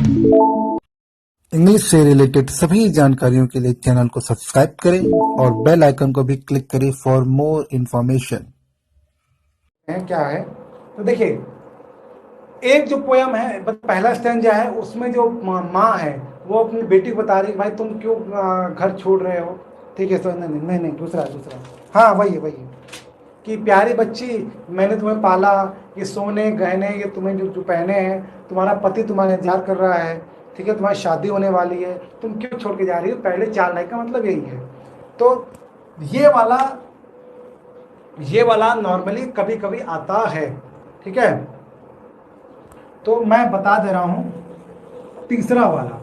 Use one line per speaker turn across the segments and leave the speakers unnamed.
English से related सभी जानकारियों के लिए चैनल को सब्सक्राइब करें और बेल आइकन को भी क्लिक करें फॉर मोर इन्फॉर्मेशन।
क्या है तो देखिए, एक जो पोयम है पहला स्टैंजा है, उसमें जो माँ है वो अपनी बेटी को बता रही है, भाई तुम क्यों घर छोड़ रहे हो। ठीक है, तो नहीं, दूसरा दूसरा, हाँ वही है, कि प्यारी बच्ची, मैंने तुम्हें पाला, ये सोने गहने ये तुम्हें जो जो पहने हैं, तुम्हारा पति तुम्हारा इंतजार कर रहा है, ठीक है, तुम्हारी शादी होने वाली है, तुम क्यों छोड़ के जा रही हो। पहले 4 लाइन का मतलब यही है। तो ये वाला नॉर्मली कभी कभी आता है, ठीक है। तो मैं बता दे रहा हूं तीसरा वाला।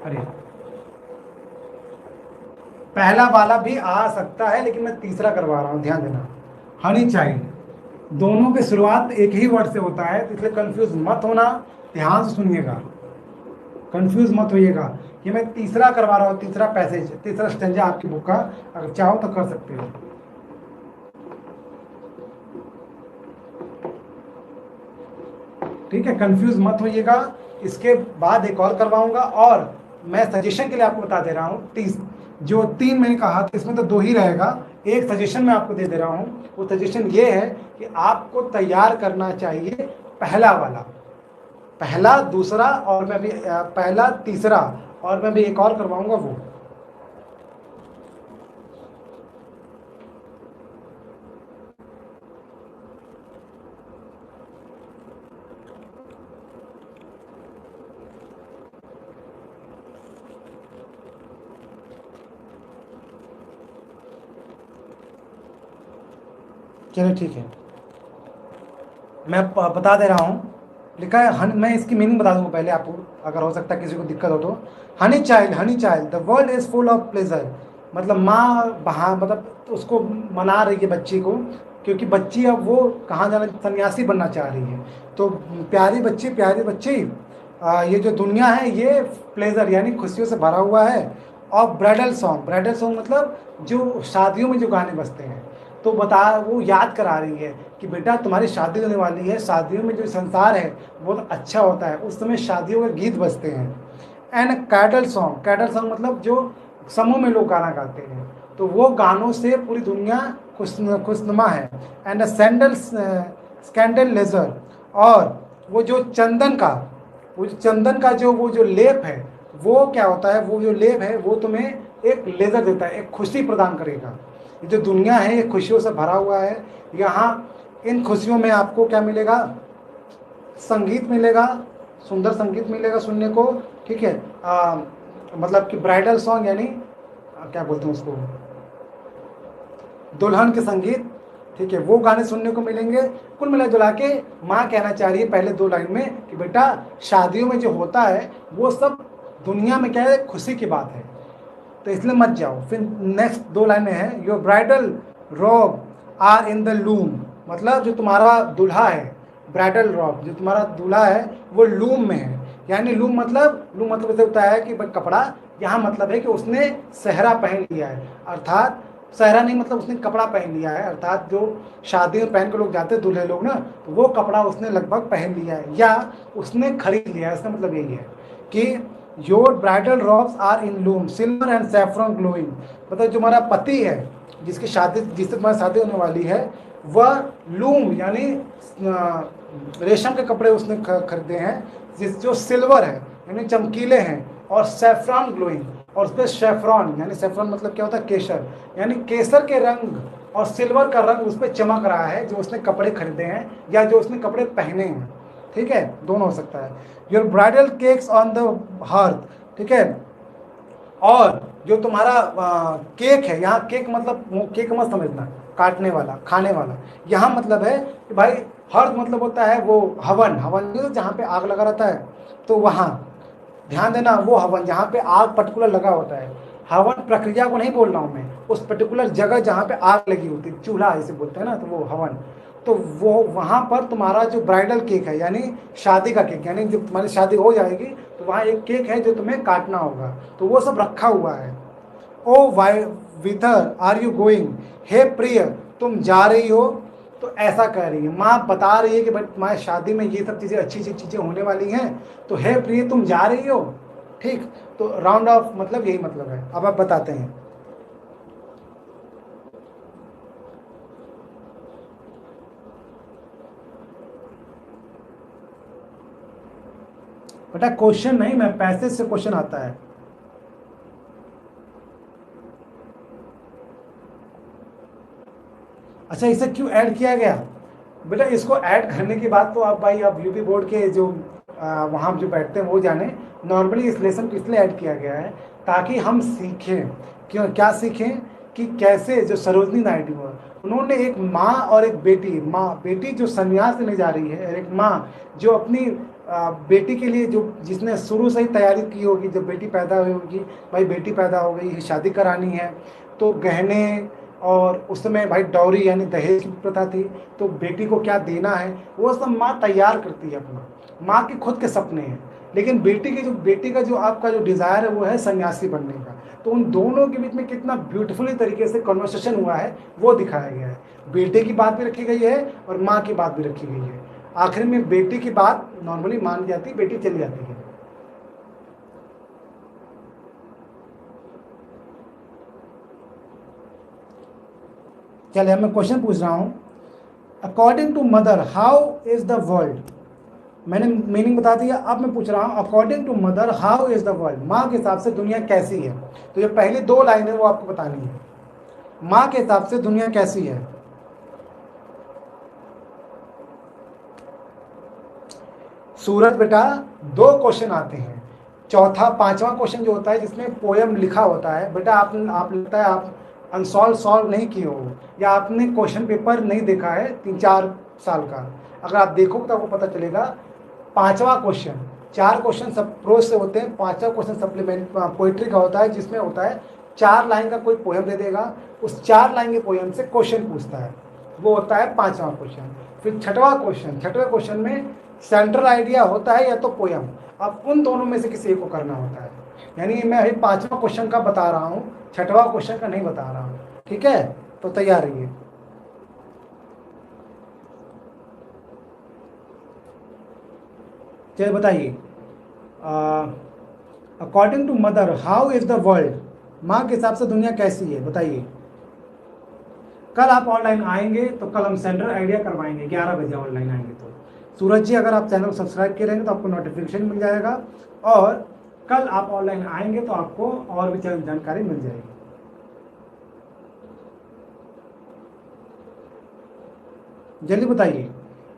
अरे, पहला वाला भी आ सकता है लेकिन मैं तीसरा करवा रहा हूं, ध्यान देना। हनी चाइल्ड, दोनों की शुरुआत एक ही वर्ड से होता है, तो इसलिए कंफ्यूज मत होना, ध्यान से सुनिएगा, कंफ्यूज मत होइएगा। ये मैं तीसरा करवा रहा हूँ, तीसरा पैसेज, तीसरा स्टेंजा आपकी बुक का, अगर चाहो तो कर सकते हो। ठीक है, कंफ्यूज मत होइएगा। इसके बाद एक और करवाऊंगा, और मैं सजेशन के लिए आपको बता दे रहा हूँ, जो 3 मैंने कहा था इसमें तो 2 ही रहेगा, एक सजेशन मैं आपको दे दे रहा हूँ। वो सजेशन ये है कि आपको तैयार करना चाहिए पहला वाला, पहला दूसरा, और मैं भी पहला तीसरा, और मैं भी एक और करवाऊंगा वो। चलो ठीक है, मैं बता दे रहा हूँ। लिखा है मैं इसकी मीनिंग बता दूंगा पहले आपको, अगर हो सकता है किसी को दिक्कत हो तो। Honey child the world is full of pleasure, मतलब माँ बहा मतलब उसको मना रही है बच्ची को, क्योंकि बच्ची अब वो कहाँ जाना, सन्यासी बनना चाह रही है। तो प्यारी बच्ची, ये जो दुनिया है ये प्लेजर यानी खुशियों से भरा हुआ है। और ब्राइडल सॉन्ग मतलब जो शादियों में जो गाने बजते हैं, तो वो याद करा रही है कि बेटा तुम्हारी शादी होने वाली है, शादियों में जो संसार है बहुत अच्छा होता है, उस समय शादियों के गीत बजते हैं। एंड कैडल सॉन्ग मतलब जो समूह में लोग गाना गाते हैं, तो वो गानों से पूरी दुनिया खुशनुमा है। एंड स्कैंडल लेजर, और वो जो चंदन का जो लेप है, वो क्या होता है, वो जो लेप है वो तुम्हें एक लेजर देता है, एक खुशी प्रदान करेगा। ये जो दुनिया है ये खुशियों से भरा हुआ है। यहाँ इन खुशियों में आपको क्या मिलेगा, संगीत मिलेगा, सुंदर संगीत मिलेगा सुनने को, ठीक है। मतलब कि ब्राइडल सॉन्ग यानी क्या बोलते हैं उसको, दुल्हन के संगीत, ठीक है, वो गाने सुनने को मिलेंगे। कुल मिला जुला के माँ कहना चाह रही है पहले 2 लाइन में कि बेटा शादियों में जो होता है वो सब दुनिया में क्या है, खुशी की बात है, तो इसलिए मत जाओ। फिर नेक्स्ट 2 लाइनें हैं, your bridal robe are in the loom, मतलब जो तुम्हारा दूल्हा है, ब्राइडल रॉब जो तुम्हारा दूल्हा है वो लूम में है। यानी लूम मतलब ऐसे होता है कि भाई कपड़ा, यहाँ मतलब है कि उसने सेहरा पहन लिया है, अर्थात सेहरा नहीं मतलब उसने कपड़ा पहन लिया है, अर्थात जो शादी में पहन के लोग जाते हैं दूल्हे लोग ना, तो वो कपड़ा उसने लगभग पहन लिया है या उसने खरीद लिया है। इसका मतलब यही है कि your bridal robes are in loom silver and saffron glowing, मतलब जो हमारा पति है जिससे तुम्हारी शादी होने वाली है, वह लूम यानी रेशम के कपड़े उसने खरीदे हैं, जो सिल्वर है यानी चमकीले हैं, और सैफरन ग्लोइंग, और उस पर सेफ्रॉन यानी सेफ्रॉन मतलब क्या होता है, केसर, यानी केसर के रंग और सिल्वर का रंग उस पर चमक रहा है, जो उसने कपड़े खरीदे हैं या जो उसने कपड़े पहने हैं। ठीक है, दोनों हो सकता है। Your bridal cakes on the hearth, ठीक है, और जो तुम्हारा केक है, यहाँ केक मतलब केक मत समझना काटने वाला खाने वाला, यहाँ मतलब है कि भाई हर्थ मतलब होता है वो हवन जहाँ पे आग लगा रहता है, तो वहाँ ध्यान देना, वो हवन जहाँ पे आग पर्टिकुलर लगा होता है, हवन प्रक्रिया को नहीं बोल रहा हूँ मैं, उस पर्टिकुलर जगह जहाँ पे आग लगी होती है, चूल्हा ऐसे बोलते हैं ना, तो वो हवन। तो वो वहाँ पर तुम्हारा जो ब्राइडल केक है यानी शादी का केक, यानी जब तुम्हारी शादी हो जाएगी तो वहाँ एक केक है जो तुम्हें काटना होगा, तो वो सब रखा हुआ है। O why whither are you going, हे प्रिय तुम जा रही हो, तो ऐसा कह रही है, माँ बता रही है कि भाई तुम्हारी शादी में ये सब चीज़ें अच्छी अच्छी चीज़ें होने वाली हैं, तो हे प्रिय तुम जा रही हो। ठीक, तो राउंड ऑफ मतलब यही मतलब है। अब आप बताते हैं। बेटा क्वेश्चन नहीं, मैं पैसेज से क्वेश्चन आता है। अच्छा, इसे क्यों ऐड किया गया? बेटा इसको ऐड करने की बात तो आप भाई अब यूपी बोर्ड के जो वहाँ जो बैठते हैं वो जाने। नॉर्मली इस लेसन को इसलिए ऐड किया गया है ताकि हम सीखें। क्यों, क्या सीखें? कि कैसे जो सरोजनी नायडू है, उन्होंने एक माँ और एक बेटी, बेटी जो संन्यास लेने जा रही है, और एक माँ जो अपनी बेटी के लिए, जो जिसने शुरू से ही तैयारी की होगी, जब बेटी पैदा हुई होगी, भाई बेटी पैदा हो गई है, शादी करानी है, तो गहने और उस समय भाई डॉरी यानी दहेज की प्रथा थी, तो बेटी को क्या देना है वो सब माँ तैयार करती है अपना। माँ के खुद के सपने हैं, लेकिन बेटी का जो आपका जो डिज़ायर है वो है सन्यासी बनने का। तो उन दोनों के बीच में कितना ब्यूटीफुली तरीके से कन्वर्सेशन हुआ है वो दिखाया गया है। बेटे की बात भी रखी गई है और माँ की बात भी रखी गई है। आखिर में बेटी की बात नॉर्मली मान जाती, बेटी चली जाती है। चलिए मैं क्वेश्चन पूछ रहा हूँ। According to mother how is the world. मैंने मीनिंग बता दिया, अब मैं पूछ रहा हूँ according to mother how is the world. माँ के हिसाब से दुनिया कैसी है? तो ये पहली दो लाइन है वो आपको बतानी है। माँ के हिसाब से दुनिया कैसी है? सूरज बेटा दो क्वेश्चन आते हैं। चौथा पांचवा क्वेश्चन जो होता है जिसमें पोयम लिखा होता है, बेटा आप लगता है आप सॉल्व नहीं किए हो, या आपने क्वेश्चन पेपर नहीं देखा है 3-4 साल का। अगर आप देखोगे तो आपको पता चलेगा। पांचवा क्वेश्चन, 4 क्वेश्चन सब प्रोज से होते हैं, पांचवा क्वेश्चन सप्लीमेंट पोइट्री का होता है, जिसमें होता है 4 लाइन का कोई पोयम दे देगा, उस 4 लाइन के पोयम से क्वेश्चन पूछता है, वो होता है पांचवा क्वेश्चन। फिर छठवां क्वेश्चन में सेंट्रल आइडिया होता है या तो पोयम। अब उन दोनों में से किसी एक को करना होता है। यानी मैं अभी 5वां क्वेश्चन का बता रहा हूँ, 6वां क्वेश्चन का नहीं बता रहा हूँ। ठीक है, तो तैयार रहिए। चलिए बताइए, according to mother how is the world. माँ के हिसाब से दुनिया कैसी है बताइए। कल आप ऑनलाइन आएंगे तो कल हम सेंट्रल आइडिया करवाएंगे, 11 बजे ऑनलाइन आएंगे तो। सूरज जी अगर आप चैनल सब्सक्राइब किए रहेंगे तो आपको नोटिफिकेशन मिल जाएगा, और कल आप ऑनलाइन आएंगे तो आपको और भी जानकारी मिल जाएगी। जल्दी बताइए,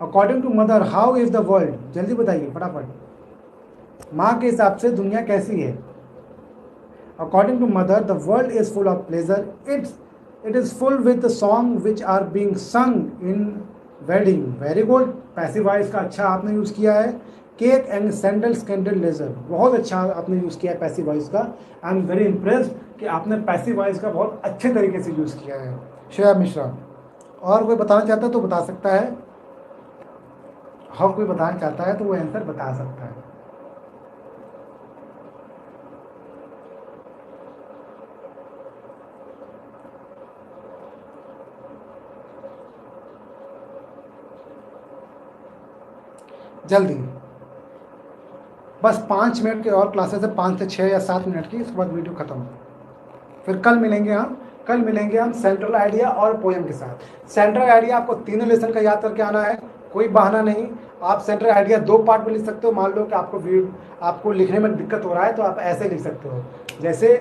according to mother how is the world, जल्दी बताइए फटाफट। माँ के हिसाब से दुनिया कैसी है? According to mother the world is full of pleasure, it is full with the song which are being sung in wedding. Very good, passive voice का अच्छा आपने यूज़ किया है। Cake and sandals candle laser, बहुत अच्छा आपने use किया है पैसिव वॉइस का। आई एम वेरी इम्प्रेस्ड कि आपने पैसिव वॉइस का बहुत अच्छे तरीके से यूज़ किया है। श्रेया मिश्रा, और कोई बताना चाहता है तो बता सकता है। हाँ, कोई बताना चाहता है तो वो आंसर बता सकता है। जल्दी, बस 5 मिनट की और क्लासेस है, 5 से 6 या 7 मिनट की, उसके बाद वीडियो खत्म। फिर कल मिलेंगे हम सेंट्रल आइडिया और पोयम के साथ। सेंट्रल आइडिया आपको तीनों लेसन का याद करके आना है, कोई बहाना नहीं। आप सेंट्रल आइडिया 2 पार्ट में लिख सकते हो। मान लो कि आपको लिखने में दिक्कत हो रहा है तो आप ऐसे लिख सकते हो, जैसे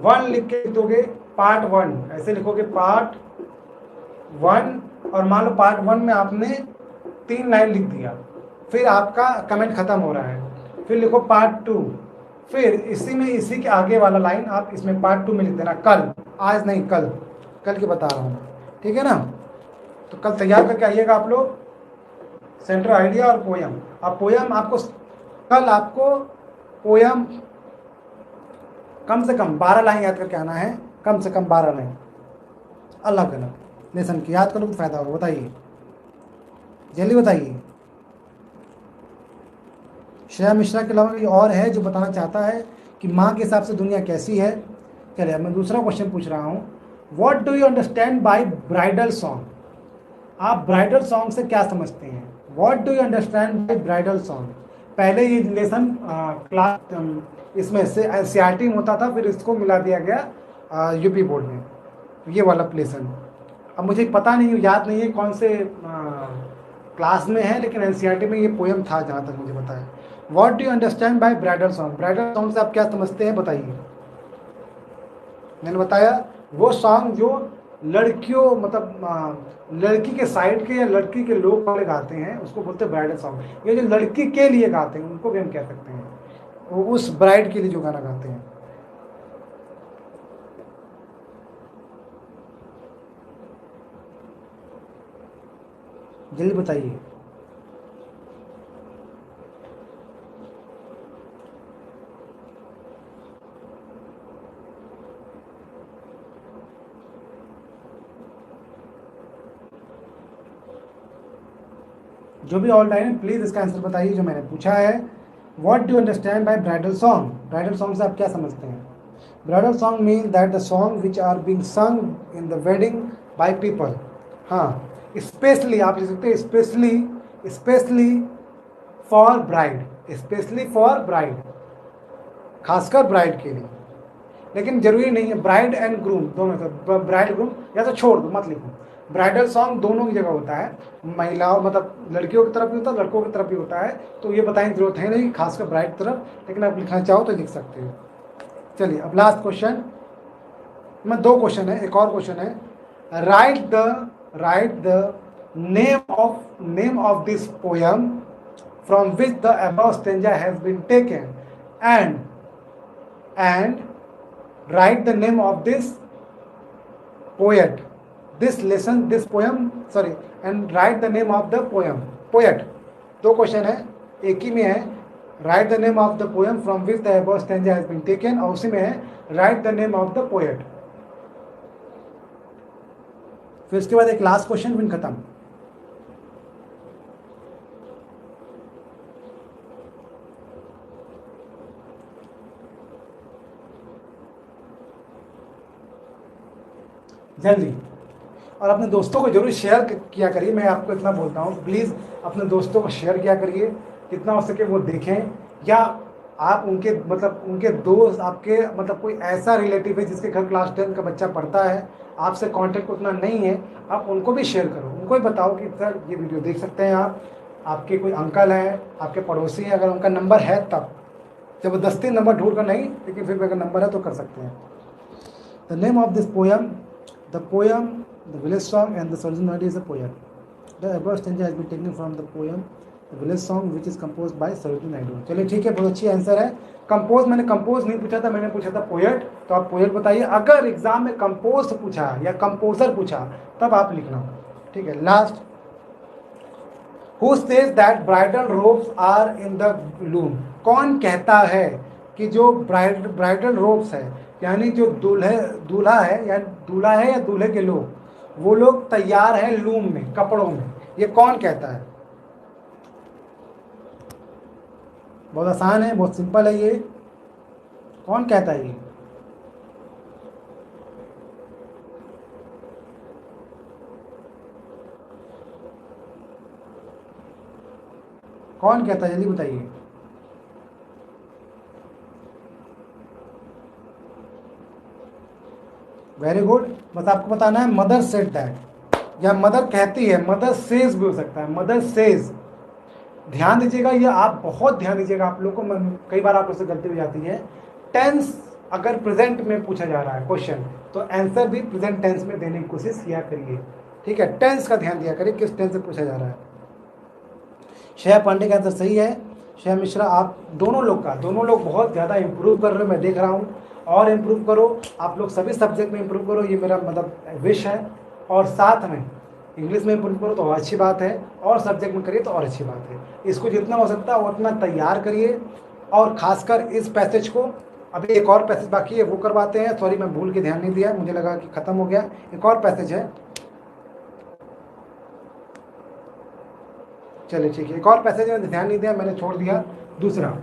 1 लिख के दोगे पार्ट 1, ऐसे लिखोगे पार्ट 1, और मान लो पार्ट 1 में आपने 3 लाइन लिख दिया, फिर आपका कमेंट खत्म हो रहा है, फिर लिखो पार्ट 2, फिर इसी के आगे वाला लाइन आप इसमें पार्ट 2 में लिख देना। कल, आज नहीं, कल की बता रहा हूँ, ठीक है ना? तो कल तैयार करके आइएगा आप लोग सेंट्रल आइडिया और पोयम। अब पोयम कल आपको पोयम कम से कम 12 लाइन याद करके आना है, कम से कम 12 लाइन अलग अलग लेसन की याद करो तो फायदा होगा। बताइए, जल्दी बताइए। श्रेया मिश्रा के अलावा कोई और है जो बताना चाहता है कि माँ के हिसाब से दुनिया कैसी है? चलिए मैं दूसरा क्वेश्चन पूछ रहा हूँ। What do you understand by bridal song? आप ब्राइडल सॉन्ग से क्या समझते हैं? What do you understand by bridal song? पहले ये लेसन क्लास इसमें से एनसीईआरटी में होता था, फिर इसको मिला दिया गया यूपी बोर्ड में, ये वाला लेसन। अब मुझे पता नहीं, याद नहीं है कौन से क्लास में है, लेकिन एनसीईआरटी में ये पोयम था जहाँ तक मुझे पता है। What do you understand by bridal song? Bridal song से आप क्या समझते हैं बताइए। मैंने बताया वो सॉन्ग जो लड़कियों मतलब लड़की के साइड के या लड़की के लोग वाले गाते हैं उसको बोलते हैं ब्राइडल सॉन्ग। ये जो लड़की के लिए गाते हैं उनको भी हम कह सकते हैं, वो उस ब्राइड के लिए जो गाना गाते हैं। जल्दी बताइए। जो भी ऑल टाइम है प्लीज इसका आंसर बताइए जो मैंने पूछा है। What do understand by bridal song? Bridal song से आप क्या समझते हैं? Bridal song mean that the song which are being sung in the wedding by people. हाँ, स्पेशली आप लिख सकते हैं specially for bride, specially for bride, खासकर ब्राइड के लिए। लेकिन जरूरी नहीं है ब्राइड एंड ग्रूम दोनों का, ब्राइड ग्रूम या तो छोड़ दो, मत लिखो। ब्राइडल सॉन्ग दोनों की जगह होता है, महिलाओं मतलब लड़कियों की तरफ भी होता है, लड़कों की तरफ भी होता है, तो ये बताने की जरूरत है नहीं, खासकर ब्राइड तरफ, लेकिन आप लिखना चाहो तो लिख सकते हो। चलिए अब लास्ट क्वेश्चन में, दो क्वेश्चन है, एक और क्वेश्चन है। Write the name of this poem from which the above stanza has been taken and write the name of this poet, this poem, sorry, and write the name of the poet। दो question है, एक ही में है write the name of the poem from which the above stanza has been taken, और उसी में है write the name of the poet। फिर उसके बाद एक लास्ट क्वेश्चन, फिर खत्म। जल्दी, और अपने दोस्तों को जरूर शेयर किया करिए। मैं आपको इतना बोलता हूँ, प्लीज़ अपने दोस्तों को शेयर किया करिए, जितना हो सके वो देखें। या आप उनके मतलब उनके दोस्त, आपके मतलब कोई ऐसा रिलेटिव है जिसके घर क्लास 10 का बच्चा पढ़ता है, आपसे कांटेक्ट उतना नहीं है, आप उनको भी शेयर करो, उनको भी बताओ कि सर ये वीडियो देख सकते हैं आप। आपके कोई अंकल हैं, आपके पड़ोसी हैं, अगर उनका नंबर है तब, ज़बरदस्ती नंबर ढूंढ कर नहीं, लेकिन फिर भी अगर नंबर है तो कर सकते हैं। The name of this poem, the poem, the village song and the Sarojini Naidu is a poet. The above stanza has been taken from the poem The Village Song which is composed by Sarojini Naidu। चलिए ठीक है, बहुत अच्छी answer है। Compose मैंने compose नहीं पूछा था, मैंने पूछा था पोएट, तो आप पोएट बताइए। अगर एग्जाम में कंपोज पूछा या कंपोजर पूछा तब आप लिखना, ठीक है। Last, who says that bridal robes are in the loom? कौन कहता है कि जो ब्राइडल रोब्स है, यानी जो दूल्हा है या दूल्हे के लोग, वो लोग तैयार हैं लूम में, कपड़ों में, ये कौन कहता है? बहुत आसान है, बहुत सिंपल है, ये कौन कहता है? ये कौन कहता है, जल्दी बताइए। वेरी गुड, बस आपको बताना है मदर सेड दैट, या मदर कहती है, मदर सेज भी हो सकता है, मदर सेज। ध्यान दीजिएगा, ये आप बहुत ध्यान दीजिएगा, आप लोगों को कई बार आप उससे गलती हो जाती है। टेंस अगर प्रेजेंट में पूछा जा रहा है क्वेश्चन, तो आंसर भी प्रेजेंट टेंस में देने की कोशिश किया करिए, ठीक है। टेंस का ध्यान दिया करिए, किस टेंस से पूछा जा रहा है। श्रेया पांडे का आंसर सही है। श्रेया मिश्रा, आप दोनों लोग बहुत ज़्यादा इंप्रूव कर रहे हो, मैं देख रहा हूँ, और इम्प्रूव करो, आप लोग सभी सब्जेक्ट में इम्प्रूव करो, ये मेरा मतलब विश है। और साथ में इंग्लिश में इम्प्रूव करो तो और अच्छी बात है, और सब्जेक्ट में करिए तो और अच्छी बात है। इसको जितना हो सकता है उतना तैयार करिए, और खासकर इस पैसेज को, अभी एक और पैसेज बाकी है वो करवाते हैं। सॉरी मैं भूल के ध्यान नहीं दिया, मुझे लगा कि ख़त्म हो गया, एक और पैसेज है। चलिए ठीक है, एक और पैसेज में ध्यान नहीं दिया, मैंने छोड़ दिया। दूसरा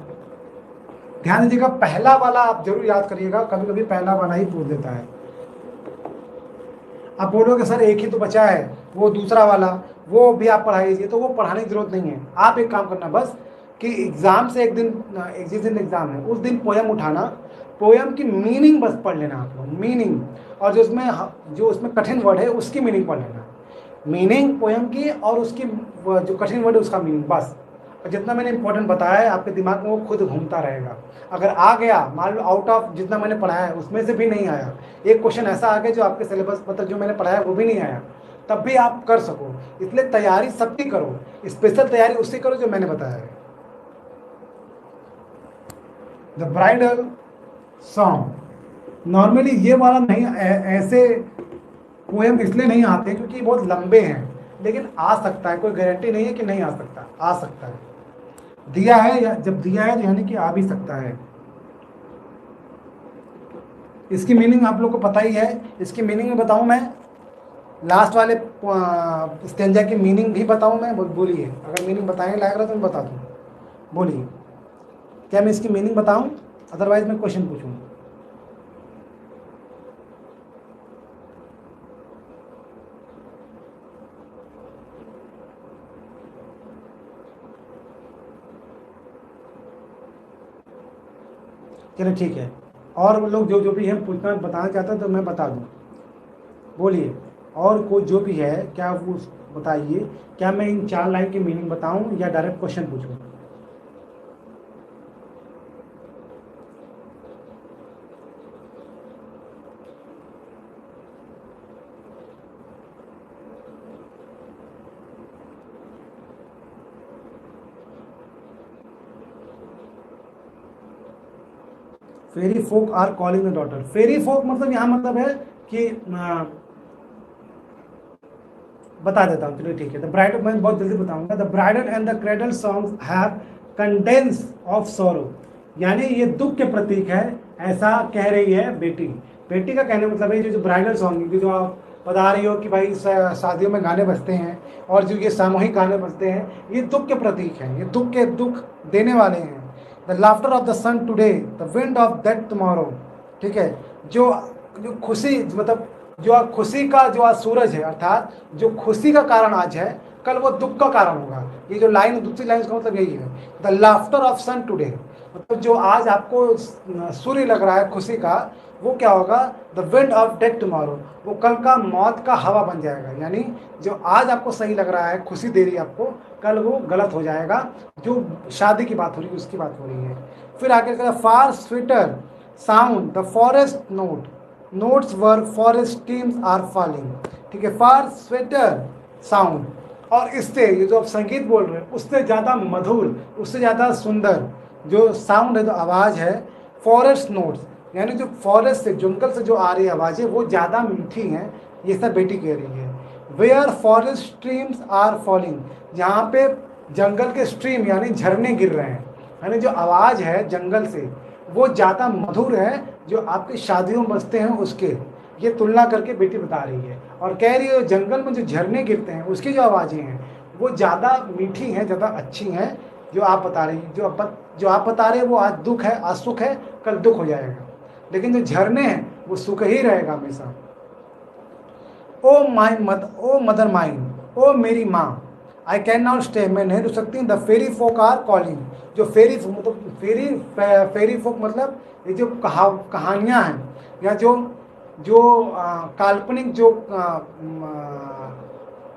ध्यान दीजिएगा, पहला वाला आप जरूर याद करिएगा, कभी कभी पहला वाला ही पूछ देता है। आप बोलोगे सर एक ही तो बचा है, वो दूसरा वाला, वो भी आप पढ़ाइए, तो वो पढ़ाने की जरूरत नहीं है। आप एक काम करना बस कि एग्जाम से एक दिन, जिस दिन एग्जाम है उस दिन पोयम उठाना, पोयम की मीनिंग बस पढ़ लेना आप लोग, मीनिंग, और जो उसमें कठिन वर्ड है उसकी मीनिंग पढ़ लेना, मीनिंग पोयम की, और उसकी जो कठिन वर्ड है उसका मीनिंग बस। और जितना मैंने इंपॉर्टेंट बताया है आपके दिमाग में वो खुद घूमता रहेगा। अगर आ गया, मान लो आउट ऑफ जितना मैंने पढ़ाया है उसमें से भी नहीं आया, एक क्वेश्चन ऐसा आ गया जो आपके सिलेबस मतलब जो मैंने पढ़ाया वो भी नहीं आया, तब भी आप कर सको। इसलिए तैयारी सबकी करो, स्पेशल तैयारी उससे करो जो मैंने बताया है। द ब्राइडल सॉन्ग, नॉर्मली ये वाला नहीं, ऐसे पोएम इसलिए नहीं आते क्योंकि बहुत लंबे हैं, लेकिन आ सकता है, कोई गारंटी नहीं है कि नहीं आ सकता, आ सकता है। दिया है, या जब दिया है तो यानी कि आ भी सकता है। इसकी मीनिंग आप लोग को पता ही है। इसकी मीनिंग में बताऊं मैं, लास्ट वाले स्टेंजा की मीनिंग भी बताऊं मैं? बोलिए, अगर मीनिंग बताने लायक रहा तो मैं बता दूं, बोलिए। क्या मैं इसकी मीनिंग बताऊं? अदरवाइज मैं क्वेश्चन पूछूं। चलो ठीक है, और वो लोग जो जो भी है पूछना बताना चाहता है तो मैं बता दूं, बोलिए। और कोई जो भी है क्या वो बताइए, क्या मैं इन 4 लाइन की मीनिंग बताऊं या डायरेक्ट क्वेश्चन पूछूं? फेरी folk are calling the daughter. फेरी फोक मतलब यहाँ मतलब है कि बता देता हूँ, चलिए ठीक है। द ब्राइडल, मैं बहुत जल्दी बताऊंगा। The bridal and the cradle songs have contains of sorrow, यानी ये दुख के प्रतीक है, ऐसा कह रही है बेटी। बेटी का कहने मतलब है जो ब्राइडल सॉन्ग की जो आप बता रही हो कि भाई शादियों में गाने बजते हैं और जो ये सामूहिक गाने बजते हैं, ये दुख के प्रतीक हैं, ये दुख देने वाले हैं। The laughter of the sun today, the wind of that tomorrow, ठीक है। जो जो खुशी मतलब जो आज खुशी का जो आज सूरज है, अर्थात जो खुशी का कारण आज है, कल वो दुख का कारण होगा। ये जो लाइन, दूसरी लाइन का मतलब यही है, the laughter of sun today, मतलब जो आज आपको सूर्य लग रहा है खुशी का, वो क्या होगा? The wind of death tomorrow, वो कल का मौत का हवा बन जाएगा। यानी जो आज आपको सही लग रहा है, खुशी दे रही है आपको, कल वो गलत हो जाएगा। जो शादी की बात हो रही है उसकी बात हो रही है। फिर आगे कहता far sweeter sound the forest note, notes where forest streams are falling, ठीक है। फार स्वेटर साउंड, और इससे ये जो आप संगीत बोल रहे हैं उससे ज़्यादा मधुर, उससे ज़्यादा सुंदर जो साउंड है, जो आवाज़ है, फॉरेस्ट नोट्स, यानी जो फॉरेस्ट से, जंगल से जो आ रही आवाज़ें वो ज़्यादा मीठी हैं, ये सब बेटी कह रही है। Where forest streams are falling, जहाँ पे जंगल के स्ट्रीम यानी झरने गिर रहे हैं, यानी जो आवाज़ है जंगल से वो ज़्यादा मधुर है जो आपकी शादियों में बजते हैं उसके। ये तुलना करके बेटी बता रही है और कह रही है जंगल में जो झरने गिरते हैं उसकी जो आवाज़ें हैं वो ज़्यादा मीठी हैं, ज़्यादा अच्छी हैं, जो आप बता रही हैं। जो आप बता रहे हैं वो आज दुख है, आज सुख है, कल दुख हो जाएगा, लेकिन जो झरने हैं वो सुख ही रहेगा हमेशा। ओ मदर माइन, ओ मेरी माँ, आई कैन नॉट स्टे, मैं नहीं रुक सकती। The fairy folk are calling, जो फेरी मतलब फेरी फोक मतलब ये जो कहानियाँ हैं या जो जो काल्पनिक जो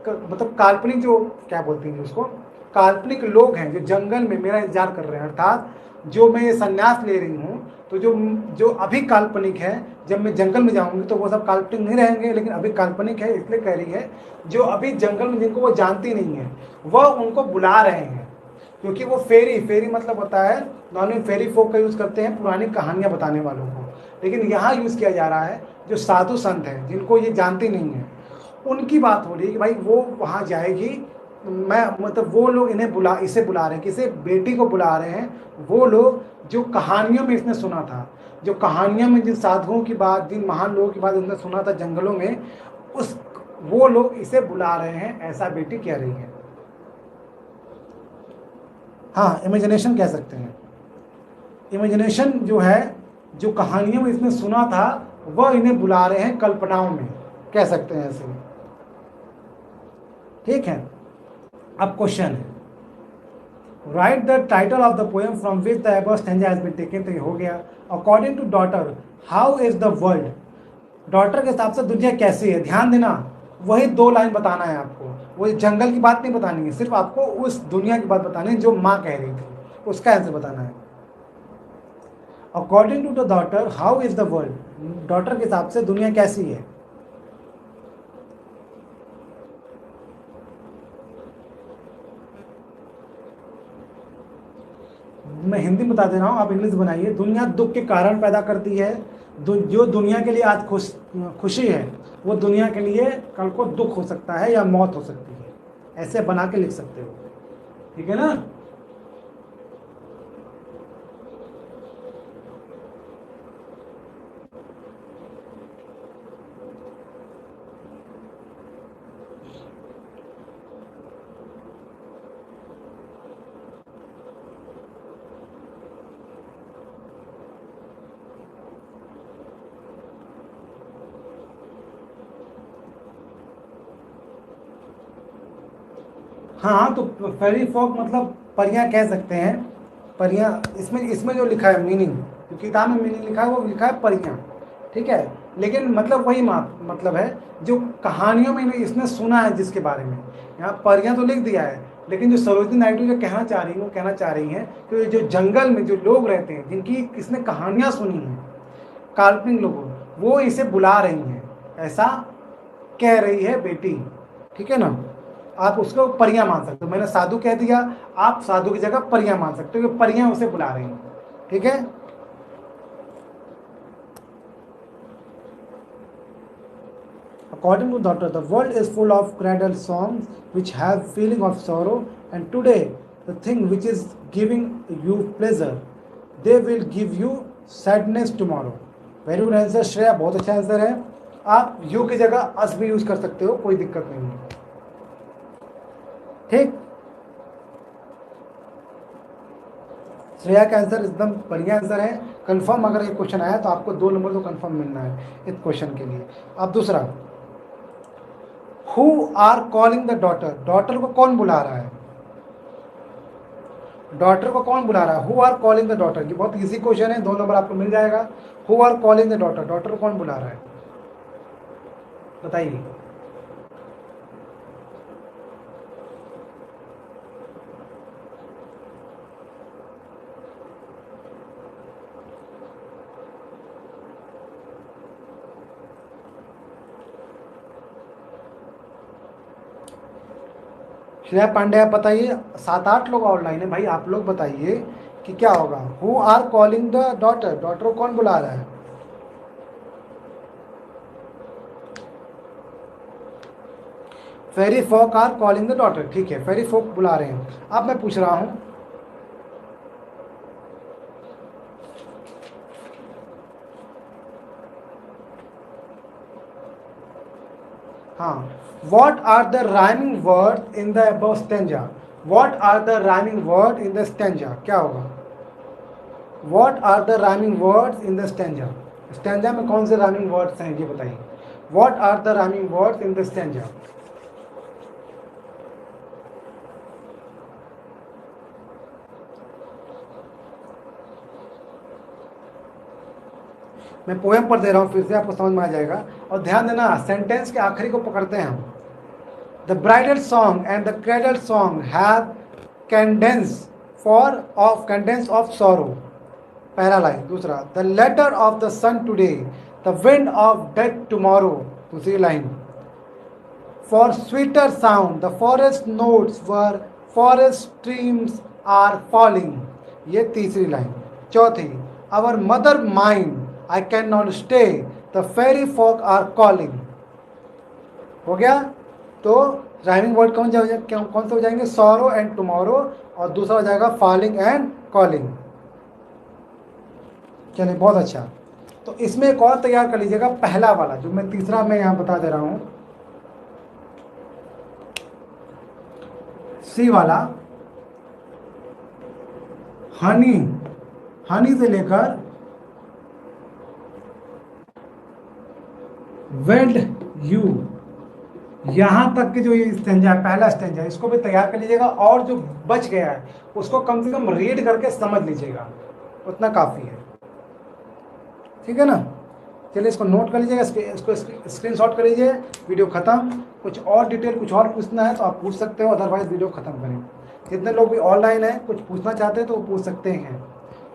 मतलब काल्पनिक जो क्या बोलते हैं उसको, काल्पनिक लोग हैं जो जंगल में मेरा इंतजार कर रहे हैं, अर्थात जो मैं ये संन्यास ले रही हूँ तो जो जो अभी काल्पनिक है, जब मैं जंगल में जाऊंगी तो वो सब काल्पनिक नहीं रहेंगे, लेकिन अभी काल्पनिक है इसलिए कह रही है जो अभी जंगल में जिनको वो जानती नहीं है वह उनको बुला रहे हैं, क्योंकि वो फेरी मतलब होता है, नॉर्मली फेरी फोक का यूज़ करते हैं पुरानी कहानियाँ बताने वालों को, लेकिन यहाँ यूज़ किया जा रहा है जो साधु संत हैं जिनको ये जानती नहीं है उनकी बात हो रही है कि भाई वो वहाँ जाएगी। मैं मतलब वो लोग इसे बुला रहे हैं, किसे? बेटी को बुला रहे हैं वो लोग जो कहानियों में इसने सुना था, जो कहानियों में जिन साधुओं की बात, जिन महान लोगों की बात इसने सुना था जंगलों में, वो लोग इसे बुला रहे हैं, ऐसा बेटी कह रही है। हाँ, इमेजिनेशन कह सकते हैं। इमेजिनेशन जो है, जो कहानियों में इसने सुना था वह इन्हें बुला रहे हैं कल्पनाओं में, कह सकते हैं ऐसे। ठीक है, अब क्वेश्चन है, write the title of the poem from which the above stanza has been taken. तो ये हो गया। According to daughter how is the world, daughter के हिसाब से दुनिया कैसी है। ध्यान देना, वही 2 लाइन बताना है आपको, वही जंगल की बात नहीं बतानी है, सिर्फ आपको उस दुनिया की बात बतानी है जो माँ कह रही थी, उसका आंसर बताना है। According to the daughter how is the world, daughter के हिसाब से दुनिया कैसी है। मैं हिंदी में बता दे रहा हूँ, आप इंग्लिश बनाइए। दुनिया दुख के कारण पैदा करती है। जो दुनिया के लिए आज खुशी है, वो दुनिया के लिए कल को दुख हो सकता है या मौत हो सकती है। ऐसे बना के लिख सकते हो, ठीक है ना। हाँ, तो फेरी फॉक मतलब परियां कह सकते हैं। परियां, इसमें इसमें जो लिखा है मीनिंग, जो किताब में मीनिंग लिखा है वो लिखा है परियां, ठीक है। लेकिन मतलब वही मतलब है जो कहानियों में इसने सुना है जिसके बारे में। यहाँ परियां तो लिख दिया है, लेकिन जो सरोजिनी नायडू जो कहना चाह रही है वो कहना चाह रही हैं कि जो जंगल में जो लोग रहते हैं, जिनकी इसने कहानियाँ सुनी हैं, काल्पनिक लोगों, वो इसे बुला रही हैं, ऐसा कह रही है बेटी, ठीक है ना। आप उसको परियां मान सकते हो। मैंने साधु कह दिया, आप साधु की जगह परियां मान सकते हो कि परियां उसे बुला रही हैं, ठीक है। According to Doctor, the world is full of cradle songs which have feeling of sorrow, and today the thing which is giving you pleasure, they will give you sadness tomorrow. Very good answer Shreya, बहुत अच्छा answer है। आप you की जगह अस भी use कर सकते हो, कोई दिक्कत नहीं है, ठीक। श्रेया का आंसर एकदम बढ़िया आंसर है। कंफर्म अगर ये क्वेश्चन आया तो आपको 2 नंबर तो कंफर्म मिलना है इस क्वेश्चन के लिए। अब दूसरा, who are calling the daughter, daughter को कौन बुला रहा है, डॉटर को कौन बुला रहा है। Who are calling the daughter, ये बहुत इजी क्वेश्चन है, 2 नंबर आपको मिल जाएगा। Who are calling the daughter, daughter को कौन बुला रहा है, बताइए। श्रेया पांडे, आप बताइए। 7-8 लोग ऑनलाइन है भाई, आप लोग बताइए कि क्या होगा। Who are calling the daughter, daughter को कौन बुला रहा है। Fairy folk are calling the daughter, ठीक है, फेरी फोक बुला रहे हैं। अब मैं पूछ रहा हूं, हाँ, what are the rhyming words in the above stanza, what are the rhyming words in the stanza, क्या होगा। what are the rhyming words in the stanza, stanza में कौन से rhyming words हैं ये बताइए। what are the rhyming words in the stanza। मैं poem पढ़ दे रहा हूँ, फिर से आपको समझ में आ जाएगा। और ध्यान देना, सेंटेंस के आखिरी को पकड़ते हैं हम। The bridal song and the cradle song have cadence of sorrow, पहला लाइन। दूसरा, the letter of the sun today, the wind of death tomorrow, दूसरी line. For sweeter sound the forest notes where forest streams are falling, ये तीसरी line. चौथी, our mother mind I cannot stay, the fairy folk are calling, हो गया। तो rhyming word कौन से हो जाएंगे, सॉरो एंड टुमारो, और दूसरा हो जाएगा फॉलिंग एंड कॉलिंग। चलिए, बहुत अच्छा। तो इसमें एक और तैयार कर लीजिएगा, पहला वाला जो मैं तीसरा मैं यहाँ बता दे रहा हूँ, सी वाला, हनी, हनी से लेकर वेल्ड यू, यहाँ तक के जो ये स्टेंजा है, पहला स्टेंजा, इसको भी तैयार कर लीजिएगा और जो बच गया है उसको कम से कम रीड करके समझ लीजिएगा, उतना काफ़ी है। ठीक है ना? चलिए इसको नोट कर लीजिएगा, इसको स्क्रीनशॉट कर लीजिए। वीडियो ख़त्म। कुछ और डिटेल कुछ और पूछना है तो आप पूछ सकते हो, अदरवाइज वीडियो ख़त्म करें। जितने लोग भी ऑनलाइन हैं कुछ पूछना चाहते हैं तो वो पूछ सकते हैं,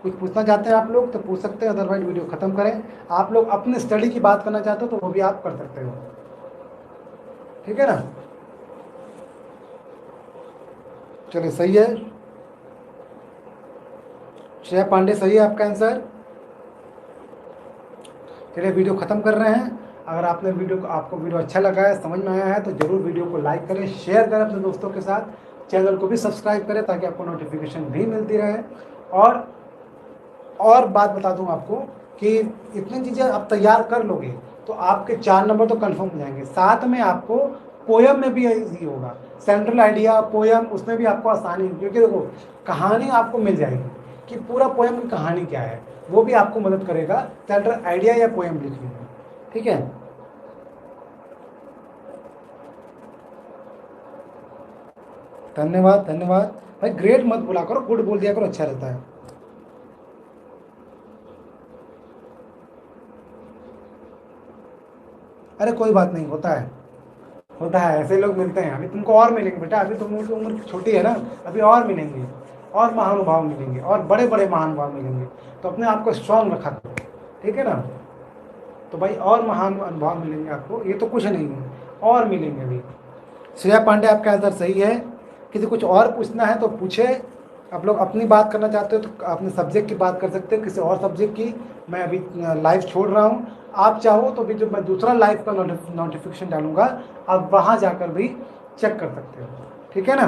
कुछ पूछना चाहते हैं आप लोग तो पूछ सकते हैं, अदरवाइज वीडियो ख़त्म करें। आप लोग अपने स्टडी की बात करना चाहते हो तो वो भी आप कर सकते हो। ठीक है ना? चलिए सही है, श्रेया पांडे सही है आपका आंसर। चलिए वीडियो ख़त्म कर रहे हैं। अगर आपने आपको वीडियो अच्छा लगा है, समझ में आया है तो ज़रूर वीडियो को लाइक करें, शेयर करें अपने दोस्तों के साथ, चैनल को भी सब्सक्राइब करें ताकि आपको नोटिफिकेशन भी मिलती रहे। और बात बता दूं आपको कि इतनी चीज़ें आप तैयार कर लोगे तो आपके 4 नंबर तो कंफर्म हो जाएंगे। साथ में आपको पोयम में भी इजी होगा, सेंट्रल आइडिया पोयम, उसमें भी आपको आसानी, क्योंकि देखो कहानी आपको मिल जाएगी कि पूरा पोयम की कहानी क्या है, वो भी आपको मदद करेगा सेंट्रल आइडिया या पोयम लिखने में। ठीक है? धन्यवाद धन्यवाद भाई, ग्रेट मत बोला करो, गुड बोल दिया करो, अच्छा रहता है। अरे कोई बात नहीं, होता है, ऐसे लोग मिलते हैं। अभी तुमको और मिलेंगे बेटा, अभी तुम उम्र छोटी है ना, अभी और मिलेंगे, और महानुभाव मिलेंगे, और बड़े बड़े महानुभाव मिलेंगे। तो अपने आप को स्ट्रांग रखा करो। ठीक है ना? तो भाई और महान अनुभव मिलेंगे आपको, ये तो कुछ नहीं है, और मिलेंगे अभी। श्रेया पांडे आपका आंसर सही है। किसी कुछ और पूछना है तो पूछे। आप लोग अपनी बात करना चाहते हो तो अपने सब्जेक्ट की बात कर सकते हो, किसी और सब्जेक्ट की मैं अभी लाइव छोड़ रहा हूँ। आप चाहो तो भी जो मैं दूसरा लाइव का नोटिफिकेशन डालूंगा, आप वहाँ जाकर भी चेक कर सकते हो। ठीक है ना?